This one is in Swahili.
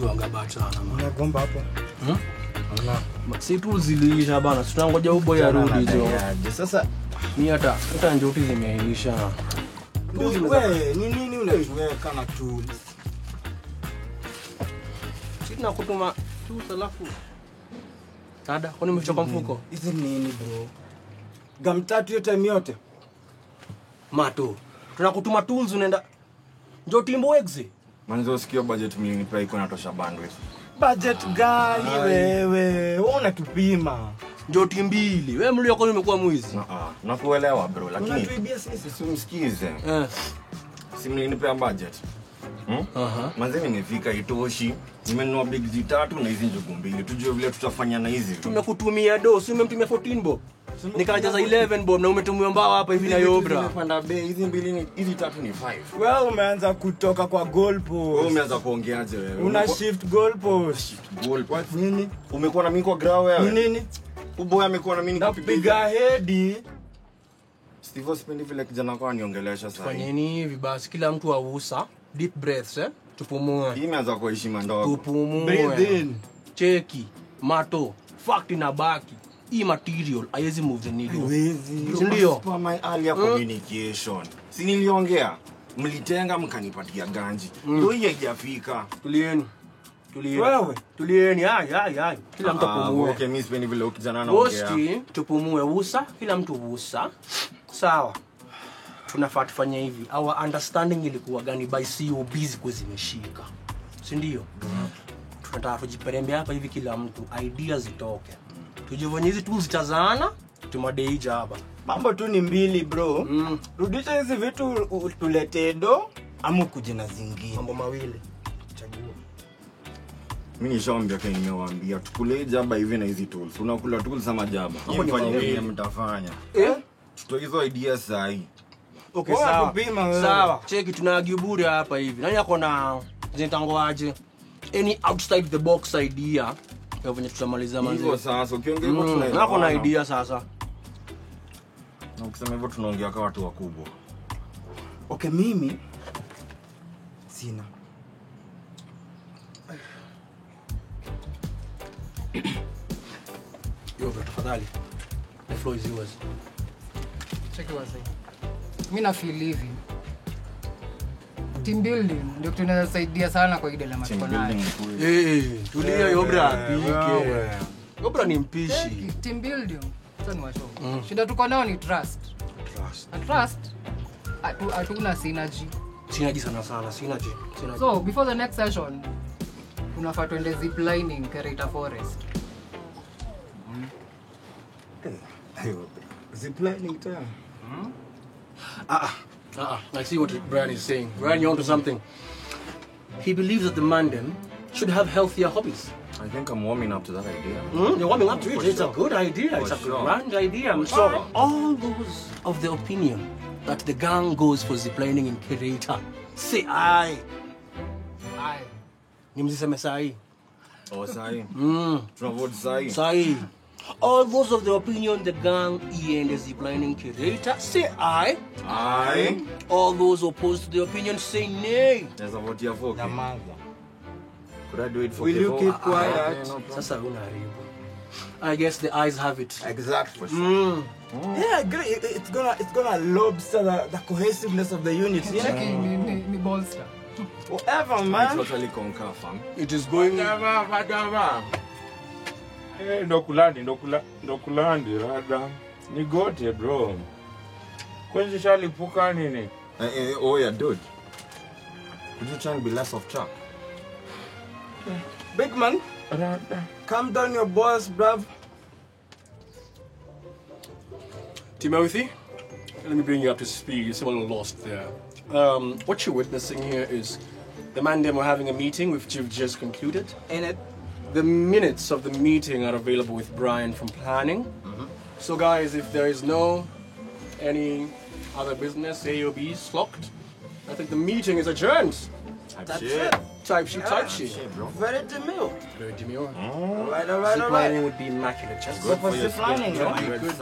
wanga bata sana man. Unagomba hapo. Si tu ziliisha bana. Tutangoja uboy arudi jo. Sasa ni hata njoti zimeisha. Wewe ni nini unatuweka na tools? Sina kutuma tu alafu. Dada, kwani umechoka mfuko? Hizi nini bro? Gam 3 yote time yote. Mato. Tunakutuma tools unaenda. Njoo timbo exe. Manzo sikio budget mlinipa iko natosha bandwidth. Budget gani wewe? Wewe unatupima. Njoo timbili. Wewe mlio kwa umekuwa mwizi. Nakuelewa bro lakini unatuibia sisi. Usimsikize. Si mlinipa budget. Manze nimefika itoshi. Nimenunua big Z3 na hizi njugu mbili. Tujue vile tutafanya na hizi. Tumekutumia do, si umemtumia 14 bob. Nikajaza 11 bob na umetumia mbao hapa hivi na Yobra. Nimepanda bei hizi mbili ni hizi 3 ni 5. Wewe umeanza kutoka kwa goalpost. Wewe umeanza kuongeaje wewe? Una shift goalpost. Goalpost Nini? Umekuwa na mimi kwa ground wewe? Nini? Uboya amekuwa na mimi kupiga head. Steve sipendi vile kijana kwa niongelesha sasa. Fanyeni hivi basi kila mtu ausa deep breaths tupumue. Hii imeanza kwa heshima ndogo. Tupumue. Breathe in. Cheki. Mato. Fact inabaki. Hii material haiwezi move the needle. Haiwezi. Ndio. For my earlier communication. Si niliongea. Mlitenga mkanipatia ganji. Ndio hii haijafika. Tulieni. Wewe. Tulieni. Hai. Kila mtu apumue. Okay, mimi sipendi vile ukijana anaongea. Bosti, tupumue usa, kila mtu usa. Sawa. Tunafaa tufanye hivi. Our understanding ilikuwa gani by CEO busy kwa zimeshika. Si ndio? Tunataka tujiperembe hapa hivi kila mtu ideas zitoke. Tujivonye hizi tools zitazana, tumadeija hapa. Mambo tu ni mbili bro. Rudisha hizi vitu tulete do ama kuje na zingine. Mambo mawili. Chagua. Mimi nishaambia kwa nimewaambia tukule jaba hivi na hizi tools. Unakula tools ama jaba? Mfanye nini mtafanya? Tutoe hizo ideas sahi. Okay, sawa. Sawa. Cheki tunaagiu bure hapa hivi. Nani yako na zinatangoaje? Any outside the box idea. Kwa venye tutamaliza manzi. Hivyo sasa ukiongea hivyo tunaelewa. Nako na idea sasa. Na ukisema hivyo tunaongea kama watu wakubwa. Okay, mimi sina. Yobra tafadhali. The floor is yours. Cheki wazee. Mimi na feel hivi. Team building ndio tunasaidia sana kwa ile la mashindano. Tulia Yobra pike. Yobra ni mpishi. Team building sasa ni washo. Shida tuko nao ni trust. Trust. Hatuna synergy. Synergy sana. Synergy. So before the next session unafaa tuende zip lining Kerita Forest. Zip lining tena. I see what Brian is saying. Brian, you're onto something. He believes that the Mandem should have healthier hobbies. I think I'm warming up to that idea. You're warming up to it. It's a good idea. It's a grand idea. So, all those of the opinion that the gang goes for ziplining in Kerita, say aye. Aye. Nimziseme sahi. Oh, sahi. Tunavote sahi. Sahi. All those of the opinion the gang and the ziplining Kerita, say aye. Aye. All those opposed to the opinion, say nay. There's a vote here for. Could I do it for Will you keep quiet? Sasa unaharibu. I guess the eyes have it. Exactly. For sure. Yeah, it's gonna lobster the cohesiveness of the unit. Cheki ni bolster. Whatever, I man. totally concur, fam. It is going. Ndokulandi rada. Nigote bro. Kwenye shalipuka nini? Oh yeah, dude. Could you try and be less of chalk? Big man, calm down your boss, bruv. Timothy, let me bring you up to speed. You're a little lost there. What you're witnessing here is the Mandem are having a meeting which you've just concluded. In it. The minutes of the meeting are available with Brian from planning. So guys, if there is any other business, AOB's locked, I think the meeting is adjourned. That's it. Type sheet. Very demure. Very demure. Alright. Ziplining would be immaculate. Just Go for ziplining, Good.